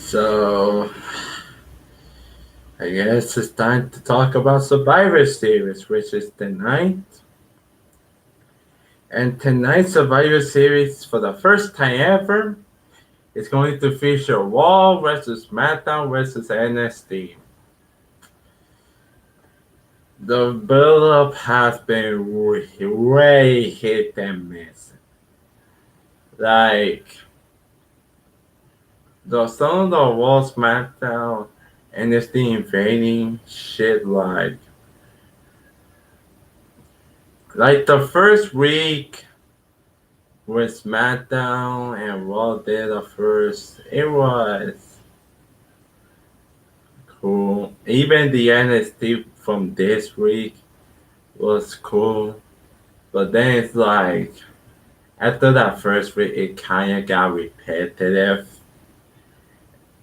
So I guess it's time to talk about Survivor Series, which is tonight. And tonight's Survivor Series, for the first time ever, is going to feature Raw versus Smackdown versus NXT. The build-up has been way hit and miss. Like some of the Raw Smackdown NXT invading shit like the first week when SmackDown and Raw did the first, it was cool. Even the NXT from this week was cool. But then it's like, after that first week, it kind of got repetitive.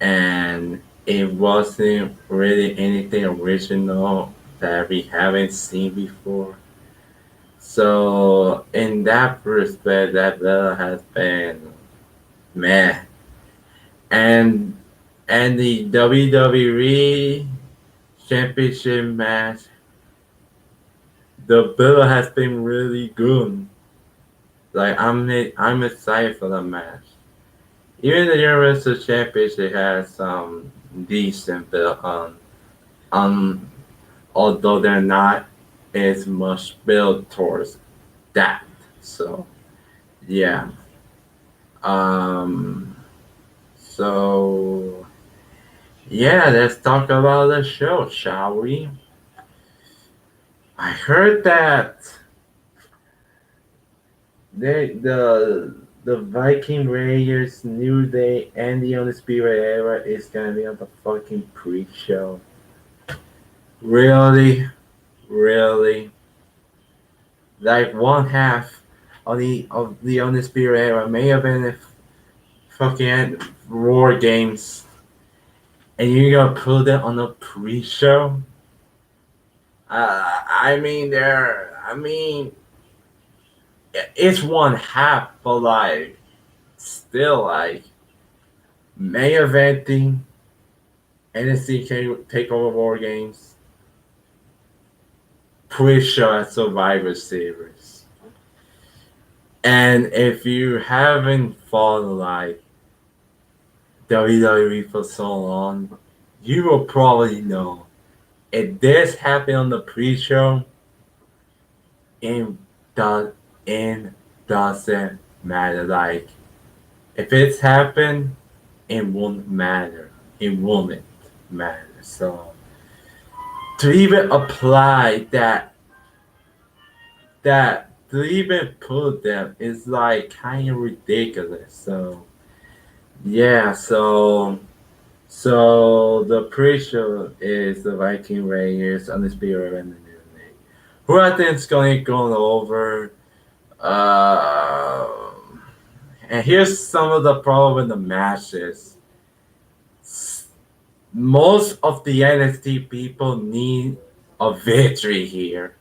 And it wasn't really anything original that we haven't seen before. So, in that respect, that battle has been meh. And the WWE Championship match, the build has been really good. Like I'm excited for the match. Even the Universal Championship has some decent build on although they're not as much built towards that. So yeah. Um so yeah, let's talk about the show, shall we? I heard that the Viking Raiders, New Day, and the Undisputed Era is gonna be on the fucking pre-show. Really, really, like one half of the Undisputed Era may have been if fucking War Games, and you're gonna put it on the pre-show. I mean, it's one half, but like, still like main eventing NXT Takeover War Games, pre-show at Survivor Series. And if you haven't followed like WWE for so long, you will probably know if this happened on the pre-show, it does it doesn't matter. Like if it's happened, it won't matter. It won't matter. So to even apply that to even put them is like kind of ridiculous. So yeah, so the pre-show is the Viking Raiders, Undisputed and the New Day. Who I think is going to go over. Uh, and here's some of the problem with the matches. Most of the NXT people need a victory here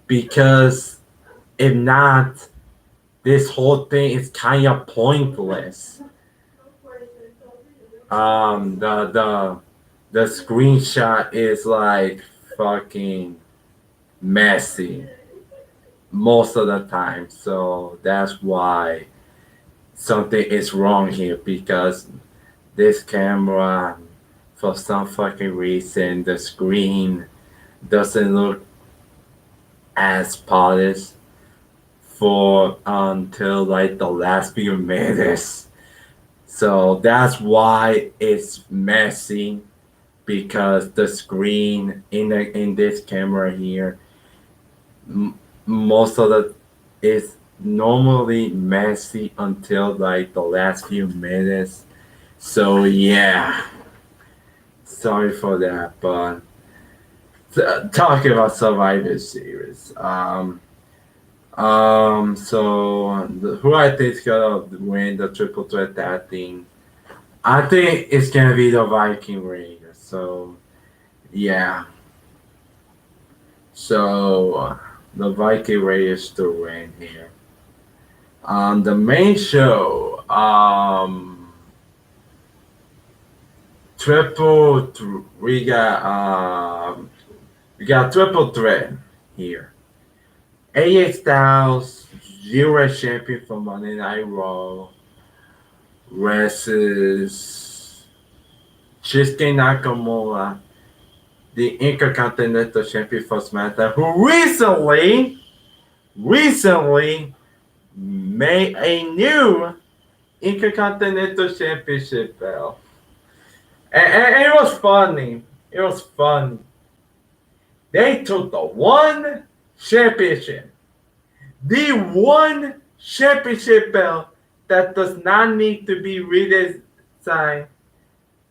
because if not, this whole thing is kind of pointless. The screenshot is like fucking messy most of the time, so that's why something is wrong here because this camera, for some fucking reason, the screen doesn't look as polished for until like the last few minutes. So that's why it's messy because the screen in this camera here, most of the is normally messy until like the last few minutes. So yeah, sorry for that. But talking about Survivor Series, who I think is gonna win the triple threat tag team? I think it's gonna be the Viking Raiders. So yeah, the Viking Raiders to win here. On the main show, we got triple threat here. AJ Styles, US champion for Monday Night Raw, versus Shinsuke Nakamura, the Intercontinental Champion for SmackDown, who recently made a new Intercontinental Championship belt. And it was funny. It was funny. They took the one championship belt that does not need to be redesigned,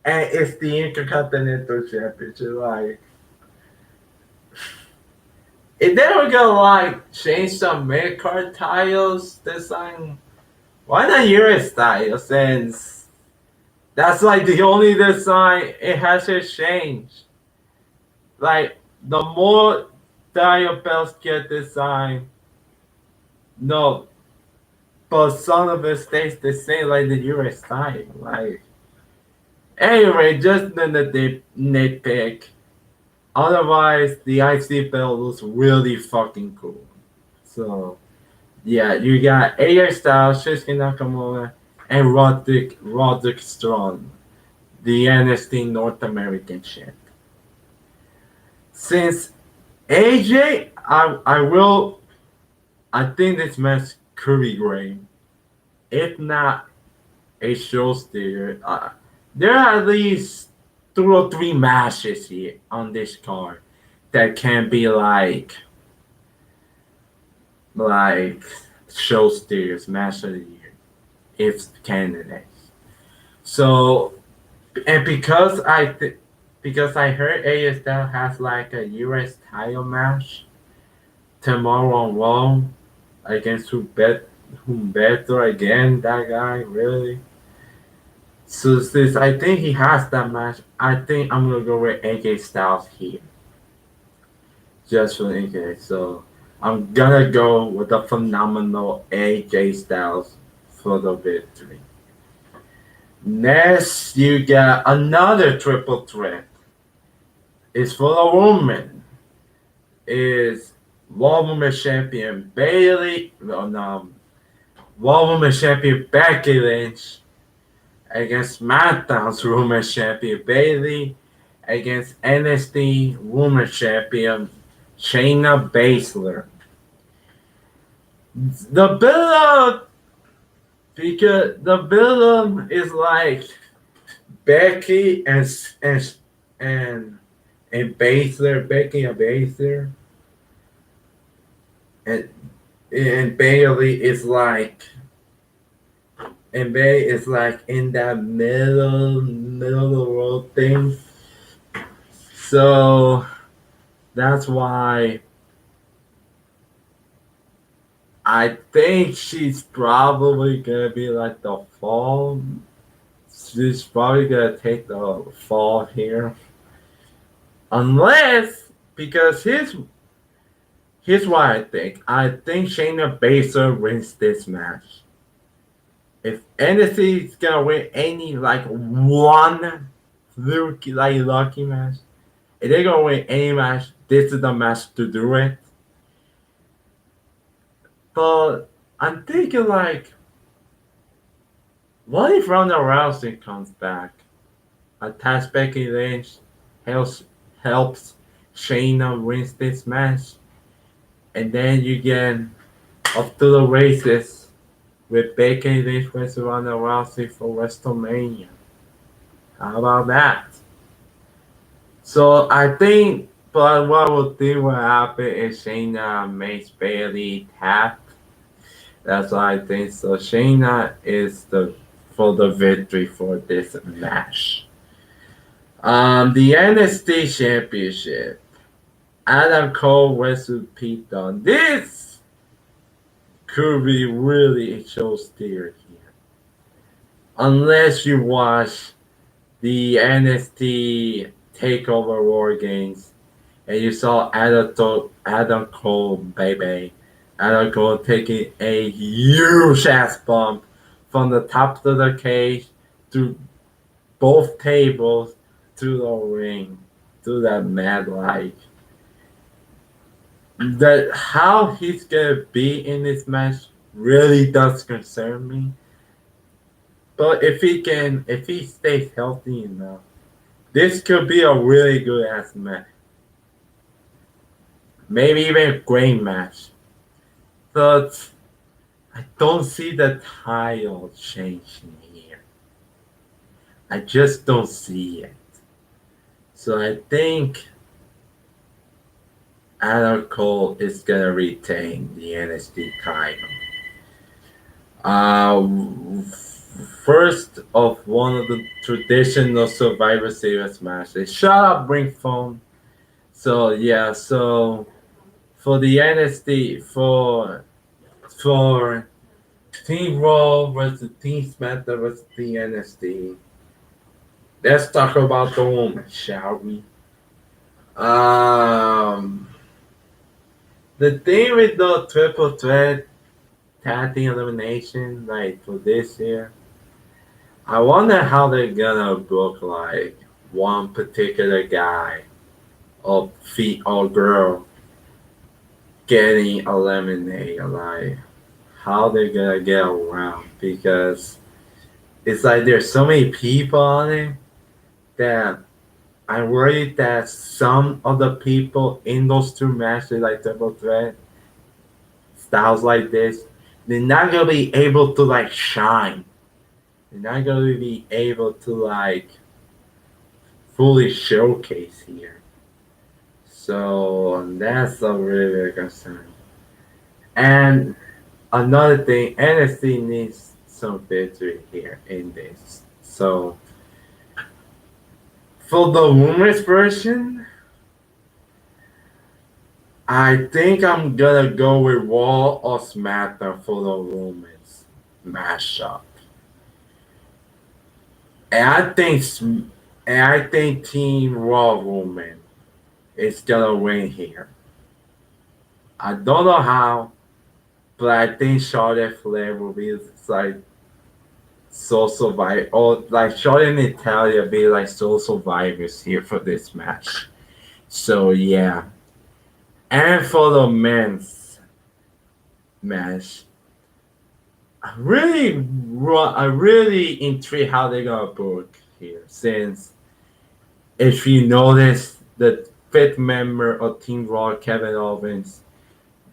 and it's the Intercontinental Championship. Like, if they were gonna like change some mid card titles design, why not US style? Since that's like the only design it hasn't changed. Like, the more title belts get designed, no, but some of it stays the same like the US style. Like, anyway, just the nitpick. Otherwise, the IC belt looks really fucking cool. So, yeah, you got AJ Styles, Shinsuke Nakamura, and Roderick Strong, the NXT North American champ. Since AJ, I think this match could be great. If not a show steer, there are at least 2 or 3 matches here on this card that can be like show steers, match of the year, if candidates. So, and because I heard ASL has like a US title match tomorrow on Raw against whom better again, that guy, really. So since I think he has that match, I think I'm gonna go with AJ Styles here. Just for AJ. So I'm gonna go with the phenomenal AJ Styles for the victory. Next, you got another triple threat. It's for a woman. Is Raw Women's Champion Bailey, Raw Women's Champion Becky Lynch against SmackDown's Women's Champion Bailey against NXT Women's Champion Shayna Baszler. The build-up, because the build-up is like Becky and Baszler, Becky and Baszler, and Bailey is like, and Bay is like in that middle of the road thing. So that's why I think she's probably gonna be like the fall. She's probably gonna take the fall here. Unless, because here's what I think. I think Shayna Baszler wins this match. If NXT is gonna win any like one lucky match, if they're gonna win any match, this is the match to do it. But I'm thinking like, what if Ronda Rousey comes back, attacks Becky Lynch, helps Shayna wins this match, and then you get up to the races with Becky Lynch versus Ronda Rousey for WrestleMania. How about that? So I think, but what will think will happen is Shayna makes Bailey tap. That's what I think. So Shayna is for the victory for this match. The NXT Championship. Adam Cole versus Pete Dunne. This could be really a show steer here. Unless you watch the NXT Takeover War Games and you saw Adam Cole, baby. Adam Cole taking a huge ass bump from the top of the cage to both tables to the ring, to that mad like that how he's gonna be in this match really does concern me. But if he stays healthy enough, this could be a really good ass match. Maybe even a great match. But I don't see the title changing here. I just don't see it. So I think Adam Cole is gonna retain the NXT title. Uh, First of one of the traditional Survivor Series matches. Shut up, bring phone. So yeah, so for the NXT for Team Raw versus Team SmackDown versus Team NXT. Let's talk about the woman, shall we? Um, the thing with the triple threat tag team elimination, like for this year, I wonder how they're gonna book like one particular guy or feet or girl getting eliminated, like how they're gonna get around because it's like there's so many people on it that I'm worried that some of the people in those two matches, like triple threat styles like this, they're not gonna be able to like shine. They're not gonna be able to like fully showcase here. So that's a really big concern. And another thing, NXT needs some victory here in this. So for the women's version, I think I'm gonna go with Raw or SmackDown for the women's mashup. And I think Team Raw woman is gonna win here. I don't know how, but I think Charlotte Flair will be like sole survivor, or like Charlotte and Natalia be like sole survivors here for this match. So yeah, and for the men's match, I really intrigued how they're gonna book here. Since if you notice, the fifth member of Team Raw, Kevin Owens,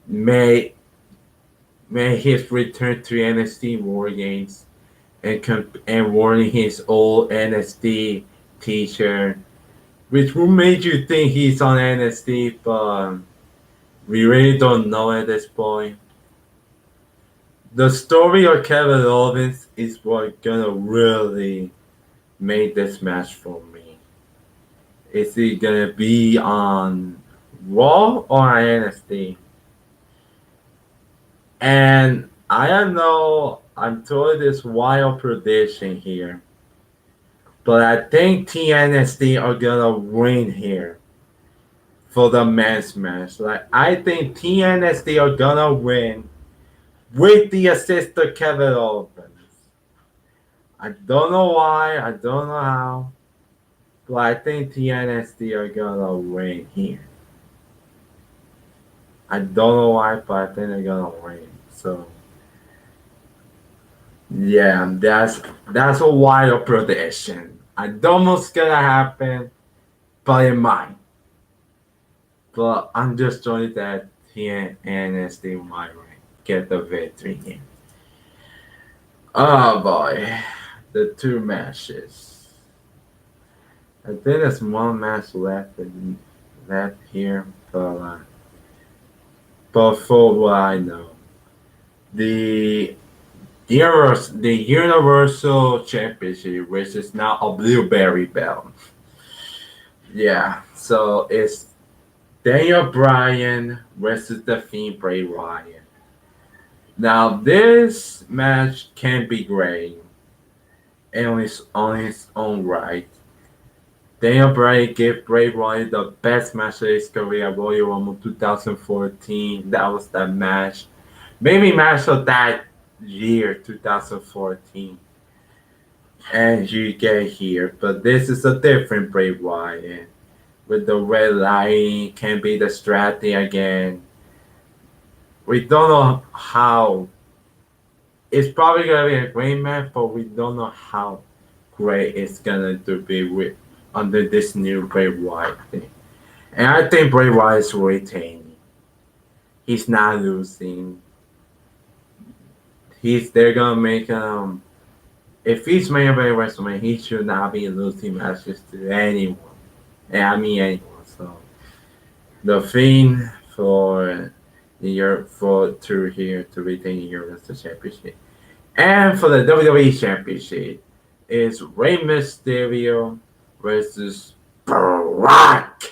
may made his return to NXT War Games and wearing his old NXT T-shirt, which will make you think he's on NXT, but we really don't know at this point. The story of Kevin Owens is what gonna really make this match for me. Is he gonna be on Raw or on NXT? And I don't know. I'm throwing this wild prediction here, but I think TNSD are gonna win here for the men's match. Like I think TNSD are gonna win with the assist of Kevin Owens. I don't know why. I don't know how, but I think TNSD are gonna win here. I don't know why, but I think they're gonna win. So yeah, that's a wild prediction. I don't know what's gonna happen, but it might. But I'm just showing that TNSD might get the victory here. Oh boy, the two matches. I think there's one match left here, but for what I know, the the Universal Championship, which is now a blueberry belt. Yeah, so it's Daniel Bryan versus the Fiend Bray Wyatt. Now this match can be great on its own right. Daniel Bryan gave Bray Wyatt the best match of his career at Royal Rumble 2014. That was the match. Maybe match of that year, 2014. and you get here. But this is a different Bray Wyatt. With the red light, can be distracting again. We don't know how. It's probably gonna be a great match, but we don't know how great it's gonna to be with under this new Bray Wyatt thing. And I think Bray Wyatt is retaining. He's not losing. They're gonna make if he's main event WrestleMania, he should not be losing matches to anyone. And I mean anyone. So the Fiend for the year for to here to retain the Universal Championship. And for the WWE Championship is Rey Mysterio versus Brock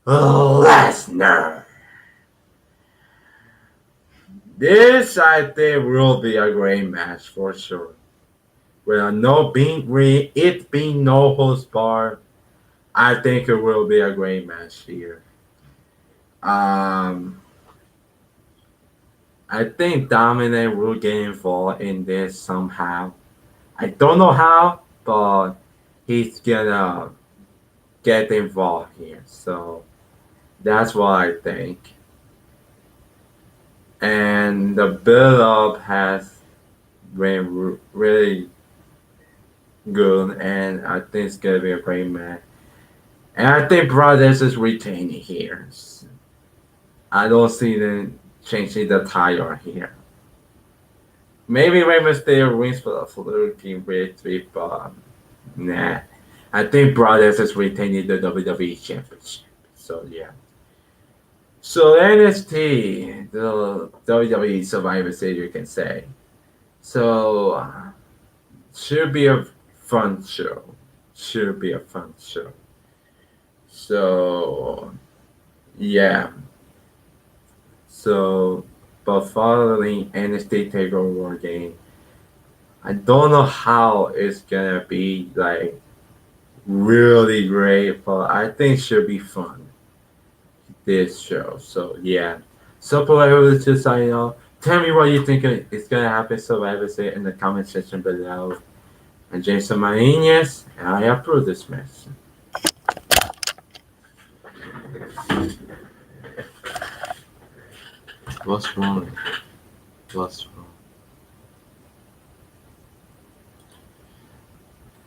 Lesnar. This I think will be a great match for sure. With it being no host bar, I think it will be a great match here. Um, I think Dominic will get involved in this somehow. I don't know how, but he's gonna get involved here. So that's what I think. And the build up has been really good, and I think it's gonna be a great match. And I think Brothers is retaining here. I don't see them changing the title here. Maybe Rey Mysterio wins for the fluky victory, but nah. I think Brothers is retaining the WWE Championship. So yeah. So NXT, the WWE Survivor Series, you can say. So should be a fun show. Should be a fun show. So yeah. So but following NXT Takeover game, I don't know how it's gonna be like really great, but I think it should be fun this show. So yeah. So for to sign off, tell me what you think is gonna happen. Survivor Series in the comment section below. And Jason Martinez, and I approve this mess. What's wrong? What's wrong?